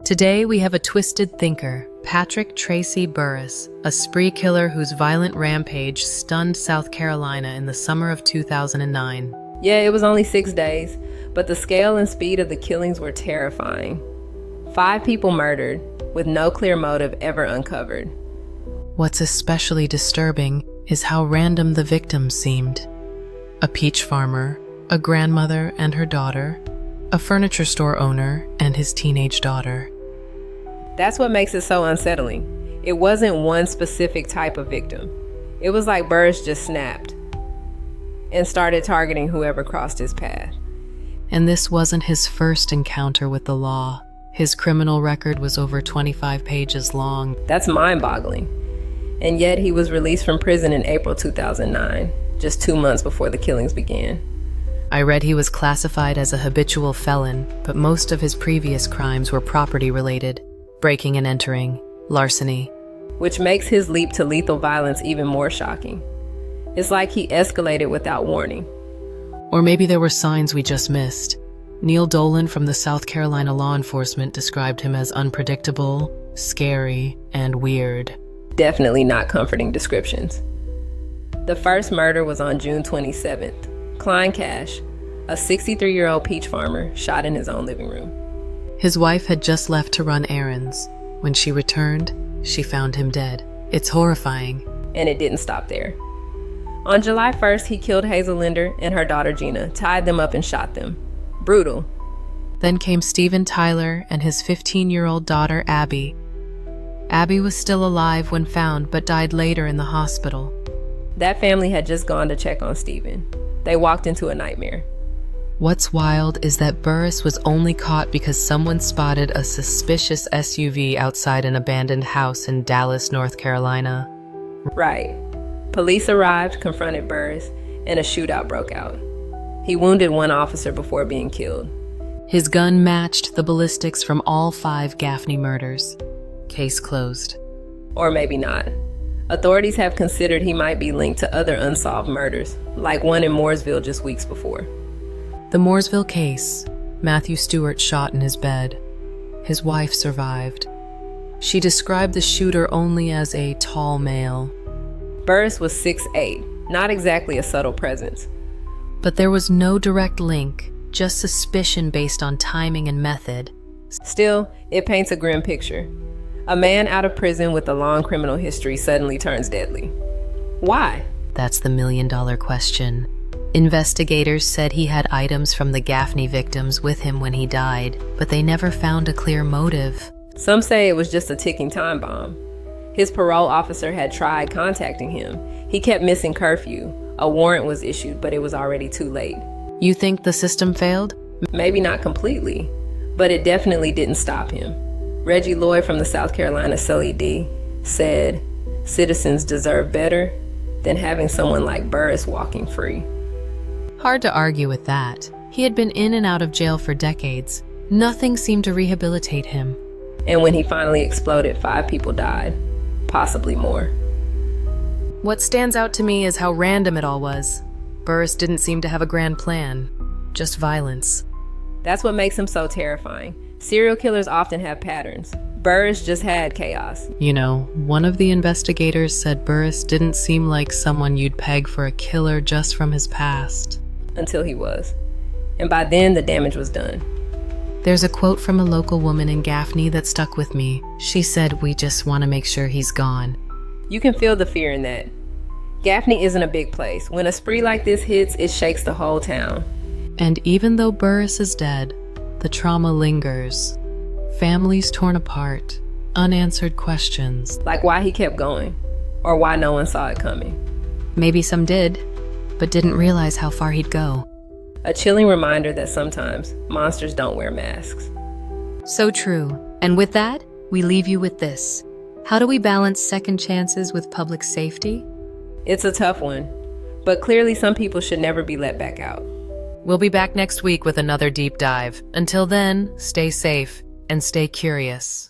Today we have a twisted thinker, Patrick Tracy Burris, a spree killer whose violent rampage stunned South Carolina in the summer of 2009. Yeah, it was only 6 days, but the scale and speed of the killings were terrifying. 5 people murdered, with no clear motive ever uncovered. What's especially disturbing is how random the victims seemed. A peach farmer, a grandmother and her daughter, a furniture store owner and his teenage daughter. That's what makes it so unsettling. It wasn't one specific type of victim. It was like Burris just snapped and started targeting whoever crossed his path. And this wasn't his first encounter with the law. His criminal record was over 25 pages long. That's mind-boggling. And yet he was released from prison in April 2009, just 2 months before the killings began. I read he was classified as a habitual felon, but most of his previous crimes were property-related: breaking and entering, larceny. Which makes his leap to lethal violence even more shocking. It's like he escalated without warning. Or maybe there were signs we just missed. Neil Dolan from the South Carolina law enforcement described him as unpredictable, scary, and weird. Definitely not comforting descriptions. The first murder was on June 27th. Klein Cash, a 63-year-old peach farmer, shot in his own living room. His wife had just left to run errands. When she returned, she found him dead. It's horrifying. And it didn't stop there. On July 1st, he killed Hazel Linder and her daughter Gina, tied them up and shot them. Brutal. Then came Steven Tyler and his 15-year-old daughter Abby. Abby was still alive when found, but died later in the hospital. That family had just gone to check on Steven. They walked into a nightmare. What's wild is that Burris was only caught because someone spotted a suspicious SUV outside an abandoned house in Dallas, North Carolina. Right. Police arrived, confronted Burris, and a shootout broke out. He wounded one officer before being killed. His gun matched the ballistics from all 5 Gaffney murders. Case closed. Or maybe not. Authorities have considered he might be linked to other unsolved murders, like one in Mooresville just weeks before. The Mooresville case, Matthew Stewart shot in his bed. His wife survived. She described the shooter only as a tall male. Burris was 6'8", not exactly a subtle presence. But there was no direct link, just suspicion based on timing and method. Still, it paints a grim picture. A man out of prison with a long criminal history suddenly turns deadly. Why? That's the million-dollar question. Investigators said he had items from the Gaffney victims with him when he died, but they never found a clear motive. Some say it was just a ticking time bomb. His parole officer had tried contacting him. He kept missing curfew. A warrant was issued, but it was already too late. You think the system failed? Maybe not completely, but it definitely didn't stop him. Reggie Lloyd from the South Carolina SLED said, "Citizens deserve better than having someone like Burris walking free." Hard to argue with that. He had been in and out of jail for decades. Nothing seemed to rehabilitate him. And when he finally exploded, 5 people died, possibly more. What stands out to me is how random it all was. Burris didn't seem to have a grand plan, just violence. That's what makes him so terrifying. Serial killers often have patterns. Burris just had chaos. You know, one of the investigators said Burris didn't seem like someone you'd peg for a killer just from his past. Until he was. And by then, the damage was done. There's a quote from a local woman in Gaffney that stuck with me. She said, "We just want to make sure he's gone." You can feel the fear in that. Gaffney isn't a big place. When a spree like this hits, it shakes the whole town. And even though Burris is dead, the trauma lingers. Families torn apart, unanswered questions. Like why he kept going, or why no one saw it coming. Maybe some did, but didn't realize how far he'd go. A chilling reminder that sometimes monsters don't wear masks. So true. And with that, we leave you with this. How do we balance second chances with public safety? It's a tough one, but clearly some people should never be let back out. We'll be back next week with another deep dive. Until then, stay safe and stay curious.